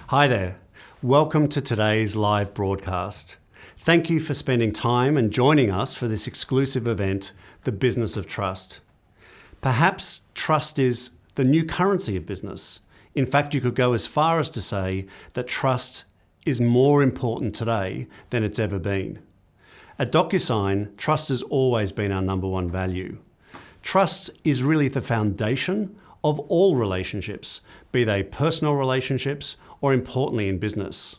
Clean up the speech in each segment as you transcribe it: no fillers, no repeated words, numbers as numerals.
Hi there. Welcome to today's live broadcast. Thank you for spending time and joining us for this exclusive event, The Business of Trust. Perhaps trust is the new currency of business. In fact, you could go as far as to say that trust is more important today than it's ever been. At DocuSign, trust has always been our number one value. Trust is really the foundation of all relationships, be they personal relationships or importantly in business.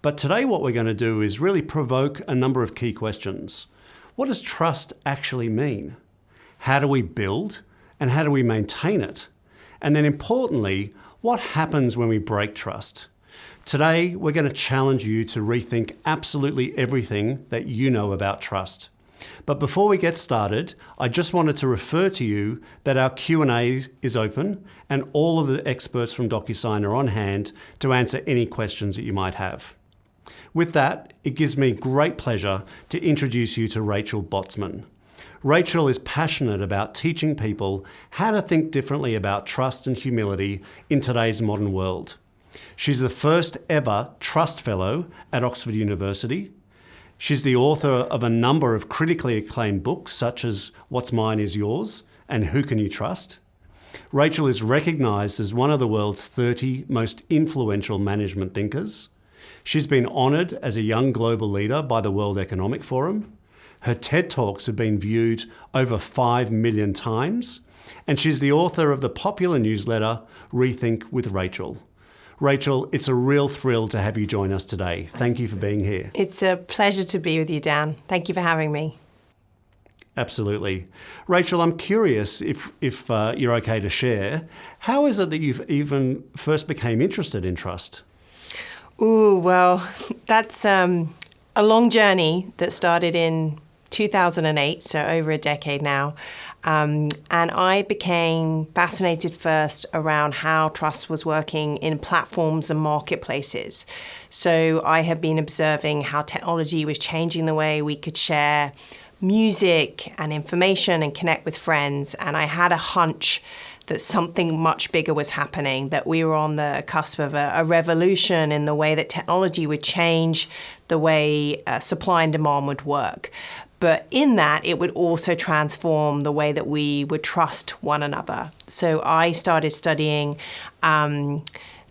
But today what we're going to do is really provoke a number of key questions. What does trust actually mean? How do we build and how do we maintain it? And then importantly, what happens when we break trust? Today, we're going to challenge you to rethink absolutely everything that you know about trust. But before we get started, I just wanted to refer to you that our Q&A is open and all of the experts from DocuSign are on hand to answer any questions that you might have. With that, it gives me great pleasure to introduce you to Rachel Botzman. Rachel is passionate about teaching people how to think differently about trust and humility in today's modern world. She's the first ever Trust Fellow at Oxford University. She's the author of a number of critically acclaimed books such as What's Mine is Yours and Who Can You Trust? Rachel is recognised as one of the world's 30 most influential management thinkers. She's been honoured as a young global leader by the World Economic Forum. Her TED Talks have been viewed over 5 million times. And she's the author of the popular newsletter Rethinking with Rachel. Rachel, it's a real thrill to have you join us today. Thank you for being here. It's a pleasure to be with you, Dan. Thank you for having me. Absolutely. Rachel, I'm curious if you're okay to share, how is it that you've even first became interested in trust? Ooh, well, that's a long journey that started in 2008, so over a decade now. And I became fascinated first around how trust was working in platforms and marketplaces. So I have been observing how technology was changing the way we could share music and information and connect with friends. And I had a hunch that something much bigger was happening, that we were on the cusp of a revolution in the way that technology would change the way supply and demand would work. But in that, it would also transform the way that we would trust one another. So I started studying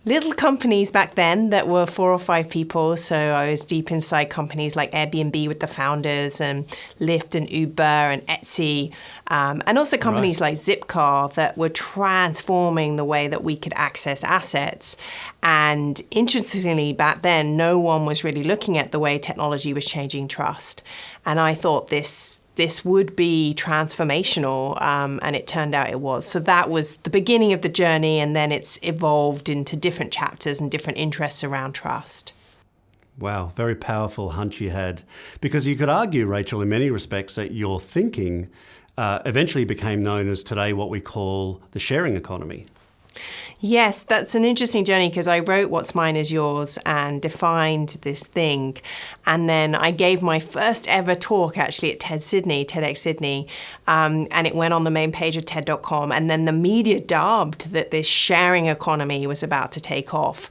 little companies back then that were 4 or 5 people. So I was deep inside companies like Airbnb with the founders and Lyft and Uber and Etsy. And also companies like Zipcar that were transforming the way that we could access assets. And interestingly, back then, no one was really looking at the way technology was changing trust. And I thought this would be transformational, and it turned out it was. So that was the beginning of the journey, and then it's evolved into different chapters and different interests around trust. Wow, very powerful hunch you had. Because you could argue, Rachel, in many respects that your thinking eventually became known as today what we call the sharing economy. Yes, that's an interesting journey because I wrote What's Mine is Yours and defined this thing. And then I gave my first ever talk actually at TEDx Sydney. And it went on the main page of TED.com. And then the media dubbed that this sharing economy was about to take off.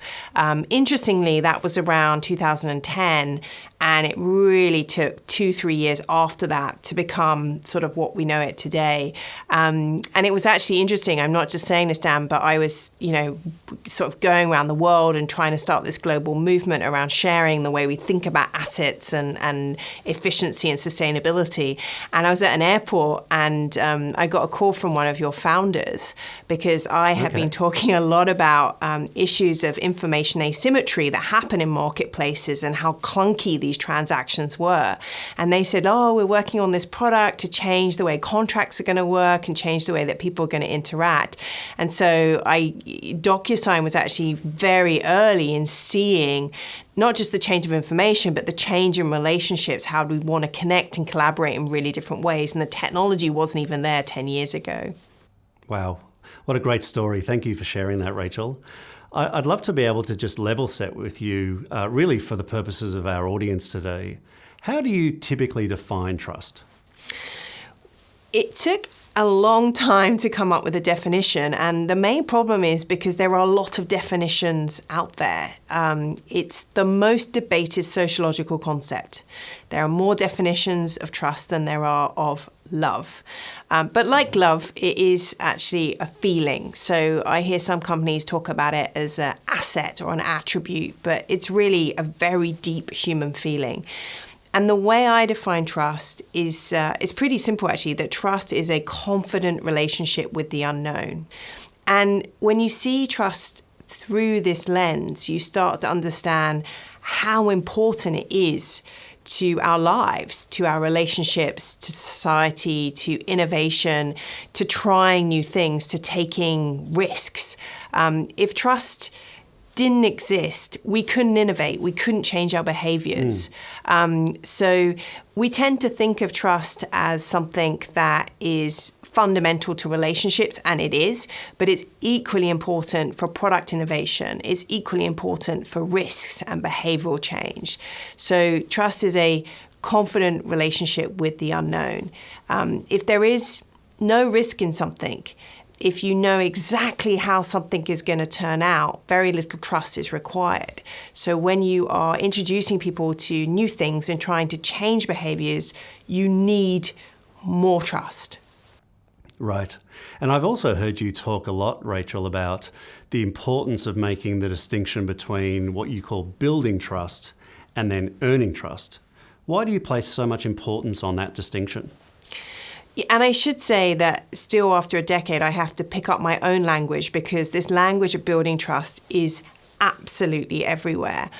Interestingly, that was around 2010. And it really took 2-3 years after that to become sort of what we know it today. And it was actually interesting. I'm not just saying this, Dan, but I was, sort of going around the world and trying to start this global movement around sharing the way we think about assets and efficiency and sustainability. And I was at an airport and I got a call from one of your founders because I had been talking a lot about issues of information asymmetry that happen in marketplaces and how clunky these transactions were. And they said, we're working on this product to change the way contracts are going to work and change the way that people are going to interact. And so DocuSign was actually very early in seeing not just the change of information, but the change in relationships. How do we want to connect and collaborate in really different ways? And the technology wasn't even there 10 years ago. Wow. What a great story. Thank you for sharing that, Rachel. I'd love to be able to just level set with you, really for the purposes of our audience today. How do you typically define trust? It took a long time to come up with a definition. And the main problem is because there are a lot of definitions out there. It's the most debated sociological concept. There are more definitions of trust than there are of love. But like love, it is actually a feeling. So I hear some companies talk about it as an asset or an attribute, but it's really a very deep human feeling. And the way I define trust is, it's pretty simple actually, that trust is a confident relationship with the unknown. And when you see trust through this lens, you start to understand how important it is to our lives, to our relationships, to society, to innovation, to trying new things, to taking risks. If trust didn't exist, we couldn't innovate, we couldn't change our behaviors. So we tend to think of trust as something that is fundamental to relationships, and it is, but it's equally important for product innovation. It's equally important for risks and behavioral change. So trust is a confident relationship with the unknown. If there is no risk in something, if you know exactly how something is going to turn out, very little trust is required. So when you are introducing people to new things and trying to change behaviors, you need more trust. Right. And I've also heard you talk a lot, Rachel, about the importance of making the distinction between what you call building trust and then earning trust. Why do you place so much importance on that distinction? And I should say that still after a decade, I have to pick up my own language because this language of building trust is absolutely everywhere.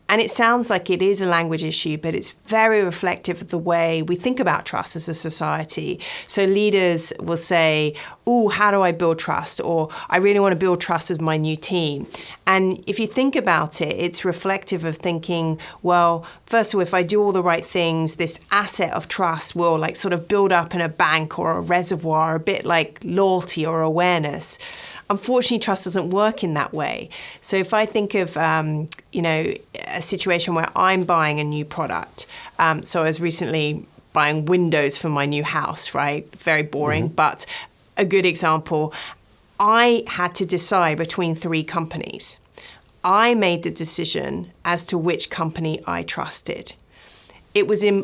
And it sounds like it is a language issue, but it's very reflective of the way we think about trust as a society. So leaders will say, oh, how do I build trust? Or I really want to build trust with my new team. And if you think about it, it's reflective of thinking, well, first of all, if I do all the right things, this asset of trust will like sort of build up in a bank or a reservoir, a bit like loyalty or awareness. Unfortunately, trust doesn't work in that way. So if I think of, a situation where I'm buying a new product. So I was recently buying windows for my new house, right? Very boring, but a good example. I had to decide between 3 companies. I made the decision as to which company I trusted.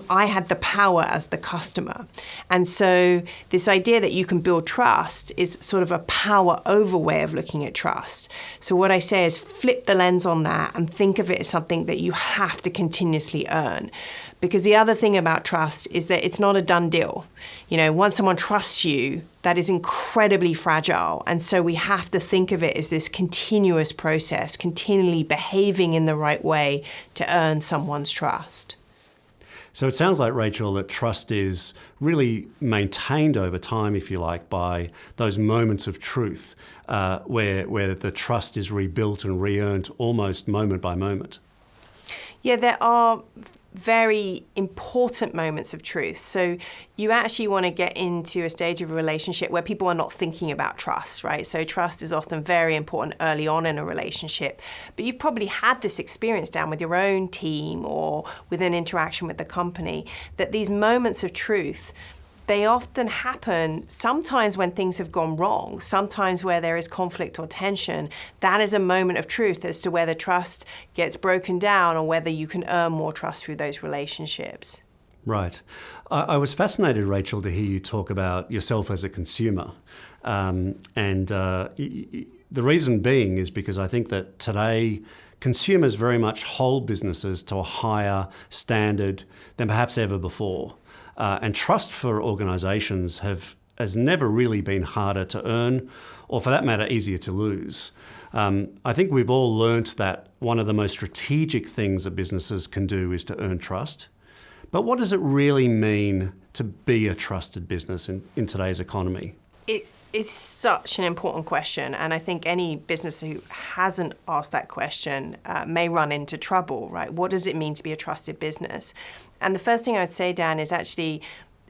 I had the power as the customer. And so this idea that you can build trust is sort of a power over way of looking at trust. So what I say is flip the lens on that and think of it as something that you have to continuously earn. Because the other thing about trust is that it's not a done deal. Once someone trusts you, that is incredibly fragile. And so we have to think of it as this continuous process, continually behaving in the right way to earn someone's trust. So it sounds like, Rachel, that trust is really maintained over time, if you like, by those moments of truth where the trust is rebuilt and re-earned almost moment by moment. Yeah, there are very important moments of truth. So you actually want to get into a stage of a relationship where people are not thinking about trust, right? So trust is often very important early on in a relationship. But you've probably had this experience down with your own team or with an interaction with the company, that these moments of truth, they often happen sometimes when things have gone wrong, sometimes where there is conflict or tension. That is a moment of truth as to whether trust gets broken down or whether you can earn more trust through those relationships. Right. I was fascinated, Rachel, to hear you talk about yourself as a consumer. The reason being is because I think that today consumers very much hold businesses to a higher standard than perhaps ever before. And trust for organisations has never really been harder to earn, or for that matter, easier to lose. I think we've all learnt that one of the most strategic things that businesses can do is to earn trust. But what does it really mean to be a trusted business in today's economy? It's such an important question, and I think any business who hasn't asked that question may run into trouble, right? What does it mean to be a trusted business? And the first thing I would say, Dan, is actually,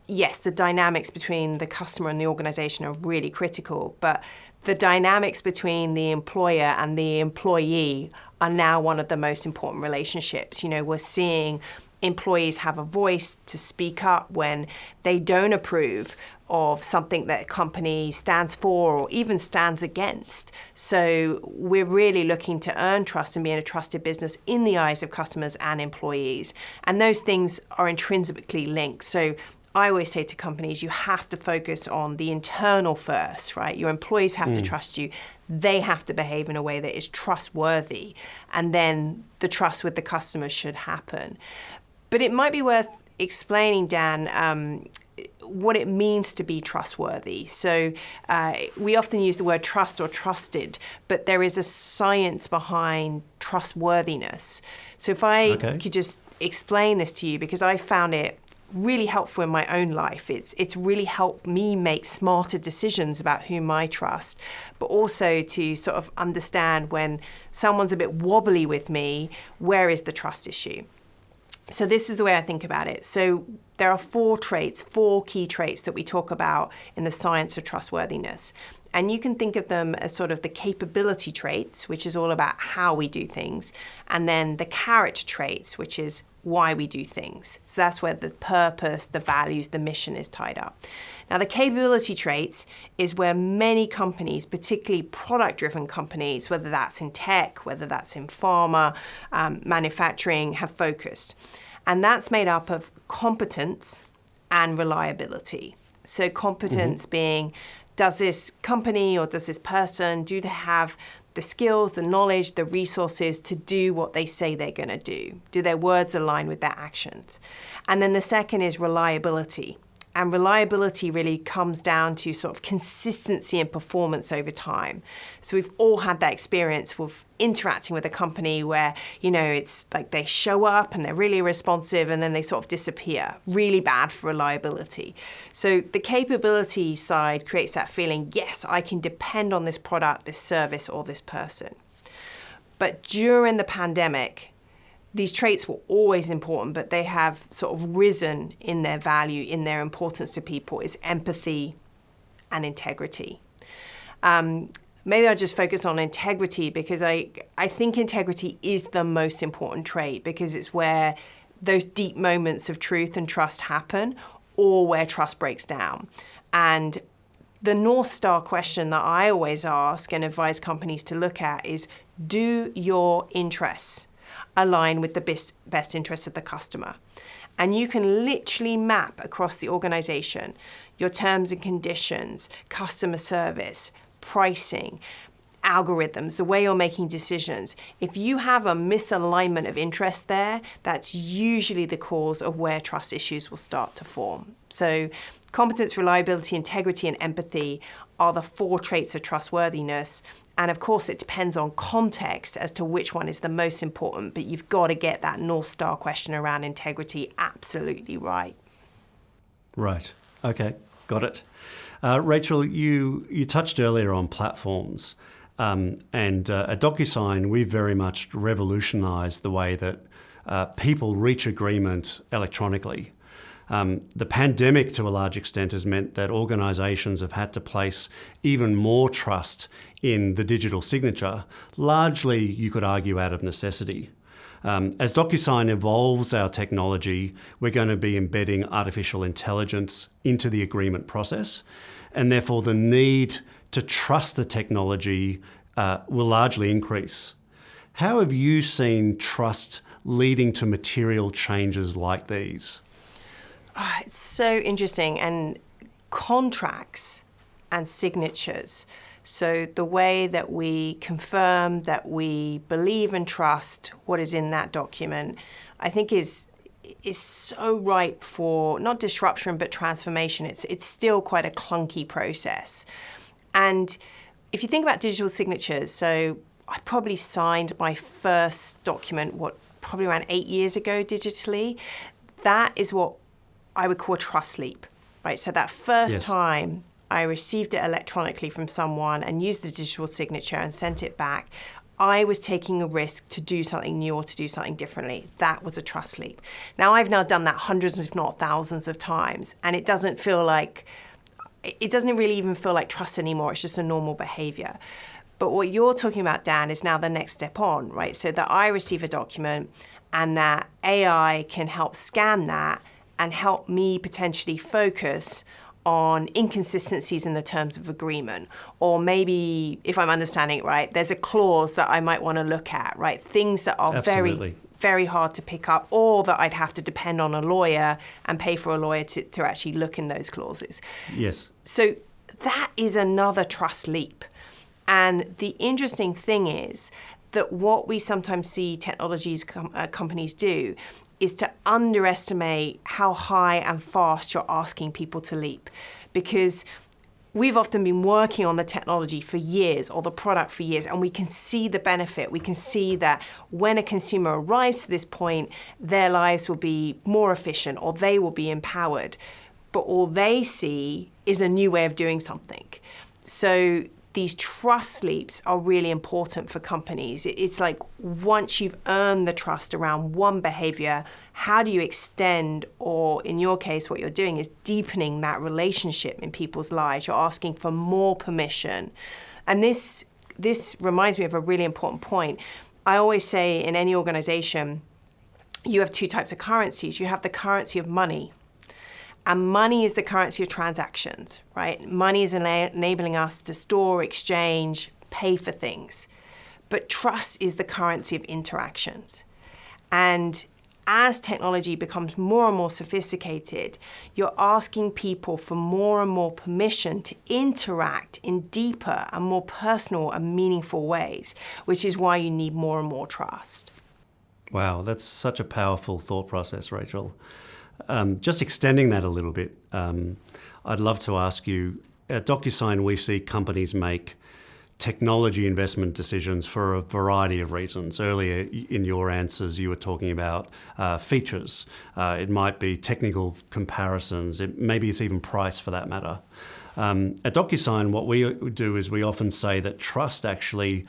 yes, the dynamics between the customer and the organization are really critical, but the dynamics between the employer and the employee are now one of the most important relationships. We're seeing employees have a voice to speak up when they don't approve of something that a company stands for or even stands against. So we're really looking to earn trust and be in a trusted business in the eyes of customers and employees. And those things are intrinsically linked. So I always say to companies, you have to focus on the internal first, right? Your employees have to trust you. They have to behave in a way that is trustworthy. And then the trust with the customers should happen. But it might be worth explaining, Dan, what it means to be trustworthy. So we often use the word trust or trusted, but there is a science behind trustworthiness. So if I could just explain this to you, because I found it really helpful in my own life. It's really helped me make smarter decisions about whom I trust, but also to sort of understand when someone's a bit wobbly with me, where is the trust issue? So this is the way I think about it. So there are four key traits that we talk about in the science of trustworthiness. And you can think of them as sort of the capability traits, which is all about how we do things, and then the character traits, which is why we do things. So that's where the purpose, the values, the mission is tied up. Now, the capability traits is where many companies, particularly product-driven companies, whether that's in tech, whether that's in pharma, manufacturing, have focused. And that's made up of competence and reliability. So competence being, does this company or does this person, do they have the skills, the knowledge, the resources to do what they say they're going to do? Do their words align with their actions? And then the second is reliability. And reliability really comes down to sort of consistency and performance over time. So we've all had that experience with interacting with a company where, it's like they show up and they're really responsive and then they sort of disappear. Really bad for reliability. So the capability side creates that feeling, yes, I can depend on this product, this service, or this person. But during the pandemic, these traits were always important, but they have sort of risen in their value, in their importance to people, is empathy and integrity. Maybe I'll just focus on integrity because I think integrity is the most important trait because it's where those deep moments of truth and trust happen or where trust breaks down. And the North Star question that I always ask and advise companies to look at is, do your interests align with the best interests of the customer? And you can literally map across the organization your terms and conditions, customer service, pricing, algorithms, the way you're making decisions. If you have a misalignment of interest there, that's usually the cause of where trust issues will start to form. So competence, reliability, integrity, and empathy are the four traits of trustworthiness. And of course, it depends on context as to which one is the most important, but you've got to get that North Star question around integrity absolutely right. Right. Okay. Got it. Rachel, you touched earlier on platforms. And at DocuSign, we very much revolutionized the way that people reach agreement electronically. The pandemic, to a large extent, has meant that organisations have had to place even more trust in the digital signature, largely, you could argue, out of necessity. As DocuSign evolves our technology, we're going to be embedding artificial intelligence into the agreement process, and therefore the need to trust the technology will largely increase. How have you seen trust leading to material changes like these? Oh, it's so interesting. And contracts and signatures, so the way that we confirm that we believe and trust what is in that document, I think is so ripe for not disruption but transformation. It's still quite a clunky process. And if you think about digital signatures, so I probably signed my first document, probably around 8 years ago digitally. That is what I would call a Trustleap, right? So that first time I received it electronically from someone and used the digital signature and sent it back, I was taking a risk to do something new or to do something differently. That was a Trustleap. Now I've done that hundreds, if not thousands of times, and it doesn't really even feel like trust anymore. It's just a normal behavior. But what you're talking about, Dan, is now the next step on, right? So that I receive a document and that AI can help scan that and help me potentially focus on inconsistencies in the terms of agreement. Or maybe, if I'm understanding it right, there's a clause that I might want to look at, right? Things that are Absolutely. very hard to pick up, or that I'd have to depend on a lawyer and pay for a lawyer to actually look in those clauses. Yes. So that is another trust leap. And the interesting thing is that what we sometimes see companies do is to underestimate how high and fast you're asking people to leap. Because we've often been working on the technology for years or the product for years, and we can see the benefit. We can see that when a consumer arrives to this point, their lives will be more efficient or they will be empowered. But all they see is a new way of doing something. So these trust leaps are really important for companies. It's like once you've earned the trust around one behavior, how do you extend, or in your case, what you're doing is deepening that relationship in people's lives. You're asking for more permission. And this reminds me of a really important point. I always say in any organization, you have two types of currencies. You have the currency of money. And money is the currency of transactions, right? Money is enabling us to store, exchange, pay for things. But trust is the currency of interactions. And as technology becomes more and more sophisticated, you're asking people for more and more permission to interact in deeper and more personal and meaningful ways, which is why you need more and more trust. Wow, that's such a powerful thought process, Rachel. Just extending that a little bit, I'd love to ask you, at DocuSign we see companies make technology investment decisions for a variety of reasons. Earlier in your answers you were talking about features. It might be technical comparisons. Maybe it's even price for that matter. At DocuSign what we do is we often say that trust actually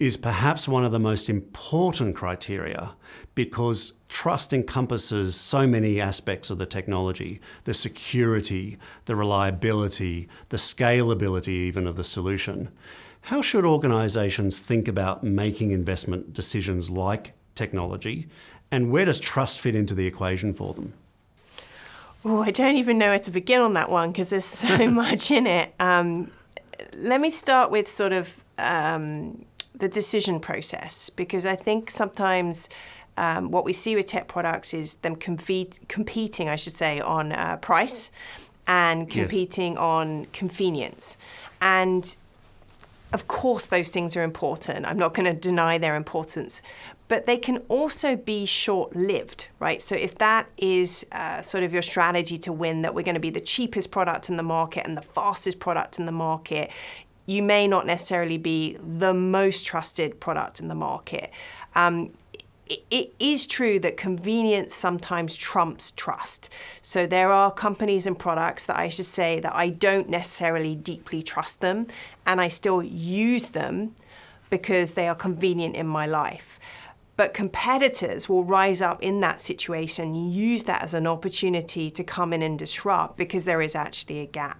is perhaps one of the most important criteria, because trust encompasses so many aspects of the technology, the security, the reliability, the scalability even of the solution. How should organizations think about making investment decisions like technology, and where does trust fit into the equation for them? Oh, I don't even know where to begin on that one because there's so much in it. Let me start with sort of the decision process, because I think sometimes what we see with tech products is them competing, I should say, on price and competing on convenience. And of course, those things are important. I'm not going to deny their importance, but they can also be short-lived, right? So if that is sort of your strategy to win, that we're going to be the cheapest product in the market and the fastest product in the market, you may not necessarily be the most trusted product in the market. It is true that convenience sometimes trumps trust. So there are companies and products that I should say that I don't necessarily deeply trust them, and I still use them because they are convenient in my life. But competitors will rise up in that situation and use that as an opportunity to come in and disrupt, because there is actually a gap.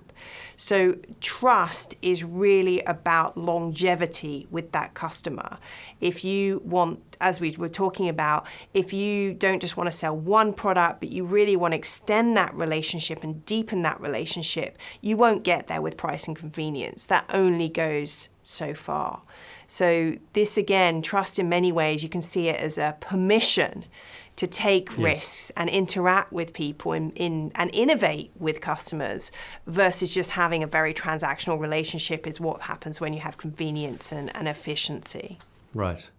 So trust is really about longevity with that customer. If you want, as we were talking about, if you don't just want to sell one product, but you really want to extend that relationship and deepen that relationship, you won't get there with price and convenience. That only goes so far. So this, again, trust in many ways, you can see it as a permission to take risks and interact with people and innovate with customers, versus just having a very transactional relationship is what happens when you have convenience and efficiency. Right.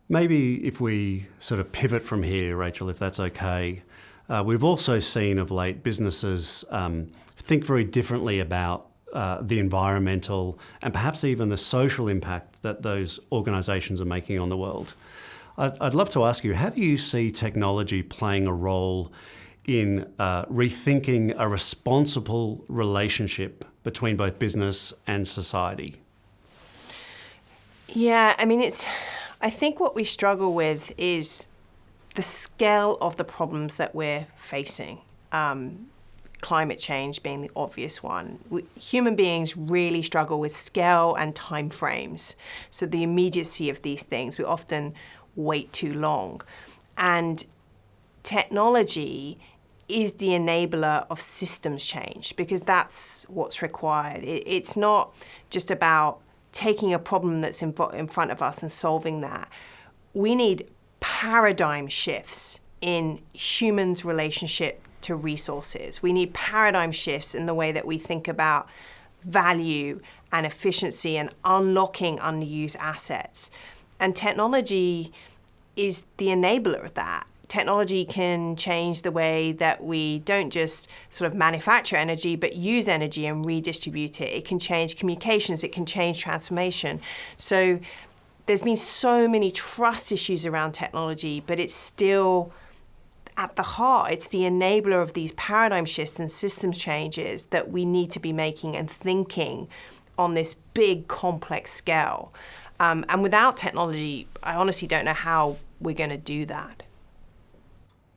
Maybe if we sort of pivot from here, Rachel, if that's okay, we've also seen of late businesses think very differently about the environmental and perhaps even the social impact that those organisations are making on the world. I'd love to ask you, how do you see technology playing a role in rethinking a responsible relationship between both business and society? Yeah, I mean, I think what we struggle with is the scale of the problems that we're facing. Climate change being the obvious one. Human beings really struggle with scale and time frames. So the immediacy of these things, we often wait too long. And technology is the enabler of systems change, because that's what's required. It's not just about taking a problem that's in front of us and solving that. We need paradigm shifts in humans' relationship to resources. We need paradigm shifts in the way that we think about value and efficiency and unlocking unused assets. And technology is the enabler of that. Technology can change the way that we don't just sort of manufacture energy, but use energy and redistribute it. It can change communications. It can change transformation. So there's been so many trust issues around technology, but it's still at the heart. It's the enabler of these paradigm shifts and systems changes that we need to be making and thinking on this big, complex scale. And without technology, I honestly don't know how we're going to do that.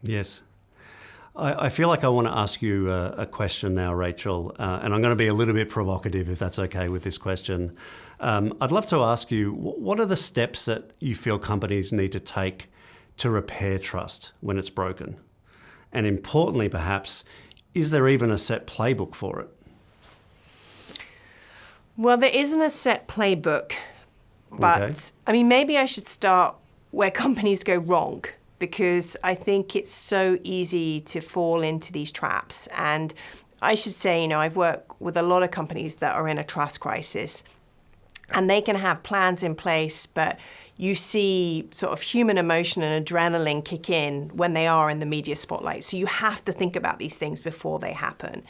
Yes. I feel like I want to ask you a question now, Rachel, and I'm going to be a little bit provocative if that's okay with this question. I'd love to ask you, what are the steps that you feel companies need to take to repair trust when it's broken? And importantly, perhaps, is there even a set playbook for it? Well, there isn't a set playbook, but Okay. I mean, maybe I should start where companies go wrong, because I think it's so easy to fall into these traps. And I should say, I've worked with a lot of companies that are in a trust crisis, and they can have plans in place, but you see sort of human emotion and adrenaline kick in when they are in the media spotlight. So you have to think about these things before they happen.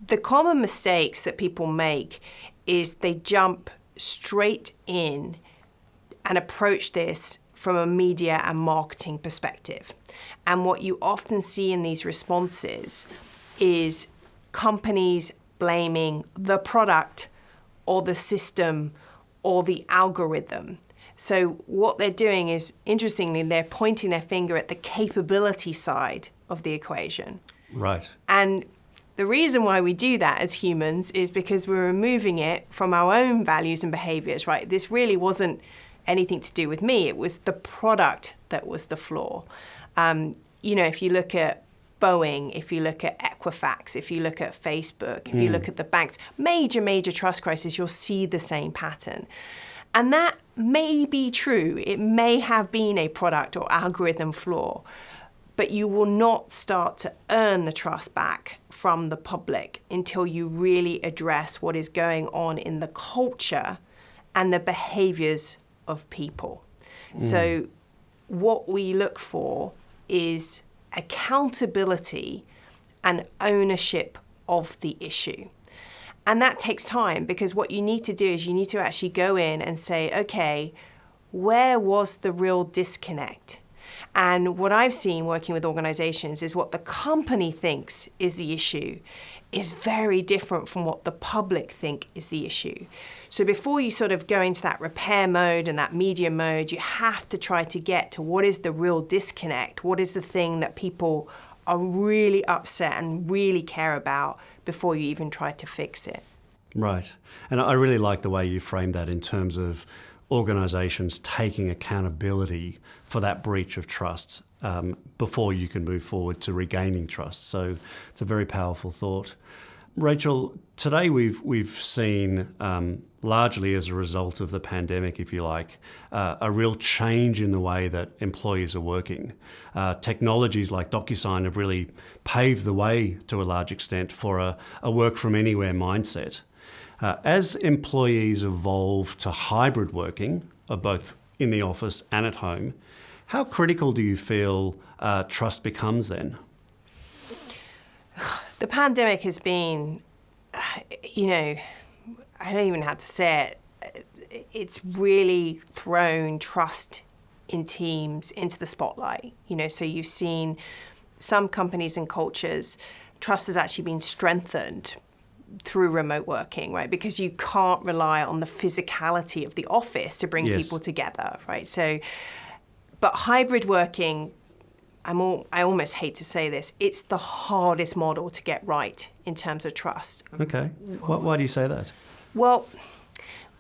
The common mistakes that people make is they jump straight in and approach this from a media and marketing perspective. And what you often see in these responses is companies blaming the product or the system or the algorithm. So what they're doing is, interestingly, they're pointing their finger at the capability side of the equation. Right. And the reason why we do that as humans is because we're removing it from our own values and behaviors, right? This really wasn't anything to do with me. It was the product that was the flaw. If you look at Boeing, if you look at Equifax, if you look at Facebook, if you look at the banks, major trust crisis, you'll see the same pattern. And that may be true. It may have been a product or algorithm flaw, but you will not start to earn the trust back from the public until you really address what is going on in the culture and the behaviors of people. So what we look for is accountability and ownership of the issue. And that takes time, because what you need to do is you need to actually go in and say, okay, where was the real disconnect? And what I've seen working with organizations is what the company thinks is the issue is very different from what the public think is the issue. So before you sort of go into that repair mode and that media mode, you have to try to get to what is the real disconnect, what is the thing that people are really upset and really care about before you even try to fix it. Right. And I really like the way you framed that in terms of organisations taking accountability for that breach of trust before you can move forward to regaining trust. So it's a very powerful thought. Rachel, today we've seen, largely as a result of the pandemic, if you like, a real change in the way that employees are working. Technologies like DocuSign have really paved the way to a large extent for a work from anywhere mindset. As employees evolve to hybrid working, both in the office and at home, how critical do you feel trust becomes then? The pandemic has been, I don't even have to say it, it's really thrown trust in teams into the spotlight. So you've seen some companies and cultures, trust has actually been strengthened through remote working, right? Because you can't rely on the physicality of the office to bring people together, right? So, but hybrid working, I almost hate to say this, it's the hardest model to get right in terms of trust. Okay. Why do you say that? Well,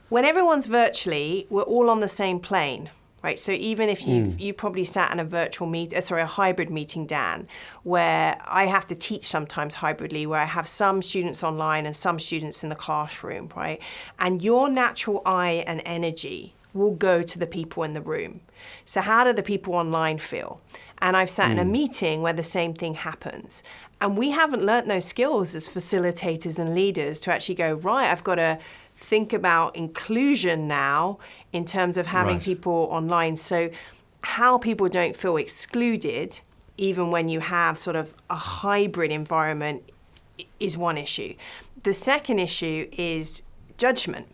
when everyone's virtually, we're all on the same plane, right? So even if you've probably sat in a a hybrid meeting, Dan, where I have to teach sometimes hybridly, where I have some students online and some students in the classroom, right? And your natural eye and energy will go to the people in the room. So how do the people online feel? And I've sat in a meeting where the same thing happens. And we haven't learnt those skills as facilitators and leaders to actually go, right, I've got to think about inclusion now in terms of having people online. So how people don't feel excluded, even when you have sort of a hybrid environment, is one issue. The second issue is judgment.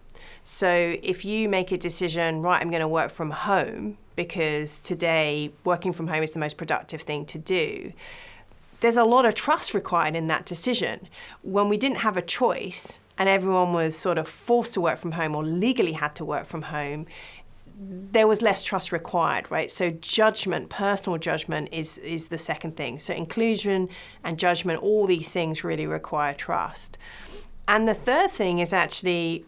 So if you make a decision, right, I'm going to work from home because today working from home is the most productive thing to do, there's a lot of trust required in that decision. When we didn't have a choice and everyone was sort of forced to work from home or legally had to work from home, there was less trust required, right? So judgment, personal judgment is the second thing. So inclusion and judgment, all these things really require trust. And the third thing is actually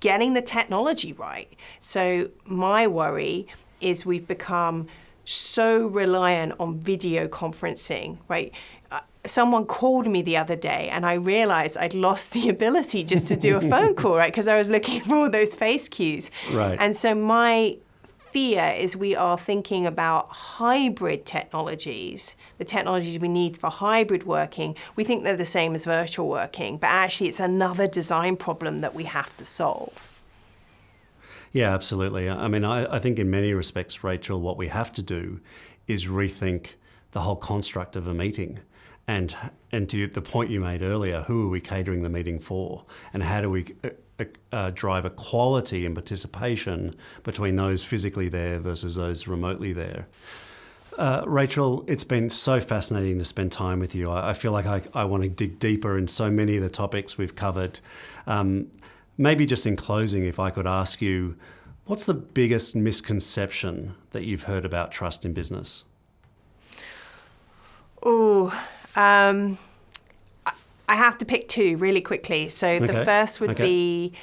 getting the technology right. So my worry is we've become so reliant on video conferencing, right? Someone called me the other day and I realized I'd lost the ability just to do a phone call, right? Because I was looking for all those face cues. Right. And so my fear is we are thinking about hybrid technologies, the technologies we need for hybrid working. We think they're the same as virtual working, but actually it's another design problem that we have to solve. Yeah, absolutely. I mean, I think in many respects, Rachel, what we have to do is rethink the whole construct of a meeting. And to the point you made earlier, who are we catering the meeting for? And how do we drive equality and participation between those physically there versus those remotely there? Rachel, it's been so fascinating to spend time with you. I feel like I want to dig deeper in so many of the topics we've covered. Maybe just in closing, if I could ask you, what's the biggest misconception that you've heard about trust in business? I have to pick two really quickly. So the first would be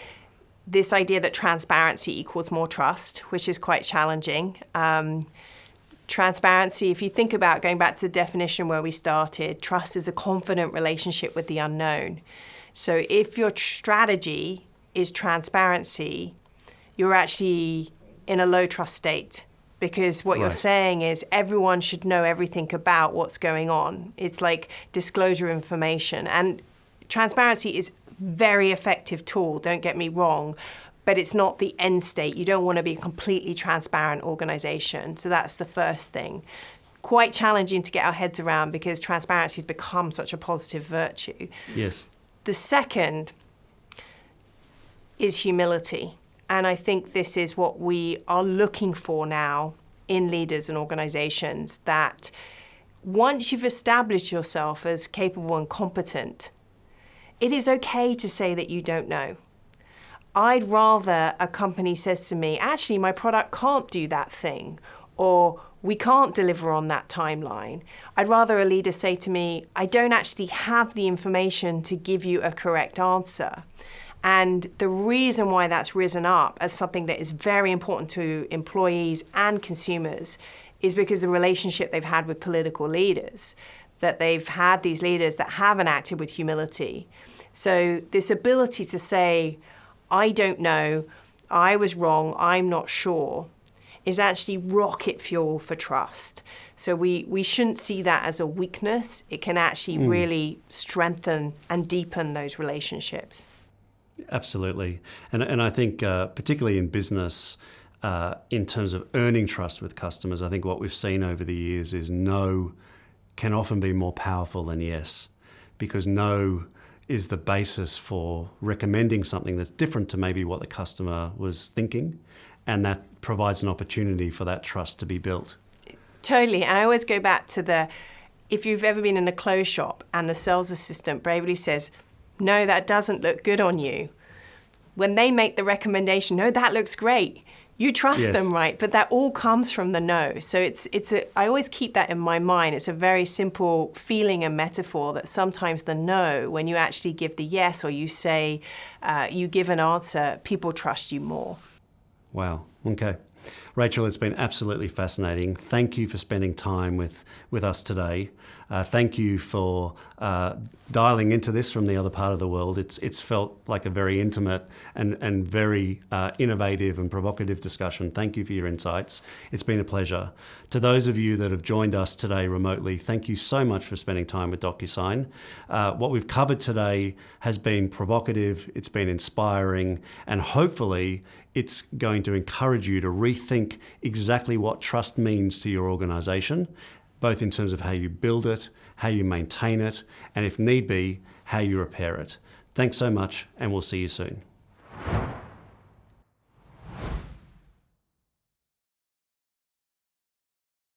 this idea that transparency equals more trust, which is quite challenging. Transparency, if you think about going back to the definition where we started, trust is a confident relationship with the unknown. So if your strategy is transparency, you're actually in a low trust state. Because what you're saying is everyone should know everything about what's going on. It's like disclosure information. And transparency is a very effective tool, don't get me wrong, but it's not the end state. You don't want to be a completely transparent organization. So that's the first thing. Quite challenging to get our heads around because transparency has become such a positive virtue. Yes. The second is humility. And I think this is what we are looking for now in leaders and organizations, that once you've established yourself as capable and competent, it is okay to say that you don't know. I'd rather a company says to me, actually, my product can't do that thing, or we can't deliver on that timeline. I'd rather a leader say to me, I don't actually have the information to give you a correct answer. And the reason why that's risen up as something that is very important to employees and consumers is because the relationship they've had with political leaders, that they've had these leaders that haven't acted with humility. So this ability to say, I don't know, I was wrong, I'm not sure, is actually rocket fuel for trust. So we shouldn't see that as a weakness. It can actually really strengthen and deepen those relationships. Absolutely. And I think particularly in business, in terms of earning trust with customers, I think what we've seen over the years is no can often be more powerful than yes, because no is the basis for recommending something that's different to maybe what the customer was thinking, and that provides an opportunity for that trust to be built. Totally. And I always go back to if you've ever been in a clothes shop and the sales assistant bravely says, no, that doesn't look good on you. When they make the recommendation, no, that looks great. You trust them, right? But that all comes from the no. So I always keep that in my mind. It's a very simple feeling and metaphor that sometimes the no, when you actually give the yes or you say, you give an answer, people trust you more. Wow. Okay. Rachel, it's been absolutely fascinating. Thank you for spending time with us today. Thank you for dialing into this from the other part of the world. It's felt like a very intimate and very innovative and provocative discussion. Thank you for your insights. It's been a pleasure. To those of you that have joined us today remotely, thank you so much for spending time with DocuSign. What we've covered today has been provocative, it's been inspiring, and hopefully it's going to encourage you to rethink exactly what trust means to your organisation, both in terms of how you build it, how you maintain it, and if need be, how you repair it. Thanks so much, and we'll see you soon.